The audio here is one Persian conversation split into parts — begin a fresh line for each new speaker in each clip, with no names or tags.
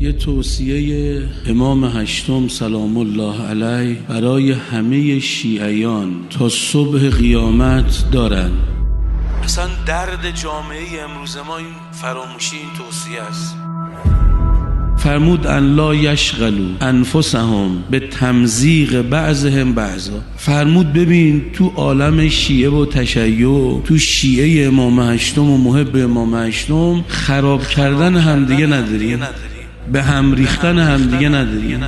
یه توصیه امام هشتم سلام الله علیه برای همه شیعیان تا صبح قیامت دارن. اصلا درد جامعه امروز ما این فراموشی این توصیه است. فرمود ان لا یشغلوا انفسهم به تمزیق بعضهم بعضا. فرمود ببین تو عالم شیعه و تشیع، تو شیعه امام هشتم و محب امام هشتم خراب کردن همدیگه نداریم، به هم ریختن همدیگه نداریم.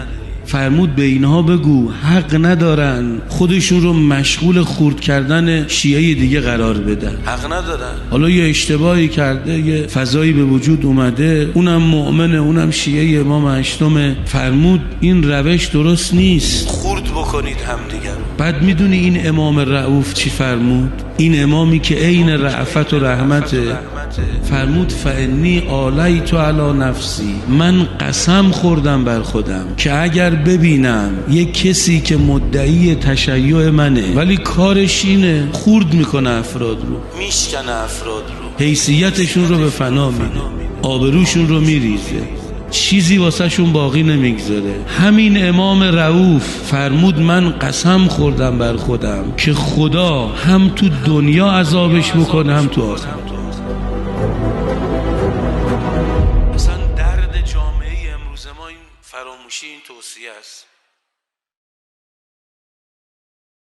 فرمود به اینها بگو حق ندارن خودشون رو مشغول خورد کردن شیعه دیگه قرار بدن، حق ندارن. حالا یه اشتباهی کرده، یه فضایی به وجود اومده، اونم مؤمنه، اونم شیعه امام هشتمه. فرمود این روش درست نیست، خورد بکنید همدیگه. بعد میدونی این امام رؤوف چی فرمود؟ این امامی که عین رأفت و رحمته، فرمود فانی آلیت علی نفسی، من قسم خوردم بر خودم که اگر ببینم یک کسی که مدعی تشیع منه ولی کارش اینه خورد میکنه افراد رو، میشکنه افراد رو، حیثیتشون رو به فنا میده، آبروشون رو میریزه، چیزی واسه شون باقی نمیگذاره. همین امام رؤوف فرمود من قسم خوردم بر خودم که خدا هم تو دنیا عذابش بکنه هم تو آخرت. اصلا درد جامعه امروز ما این فراموشی این توصیه است.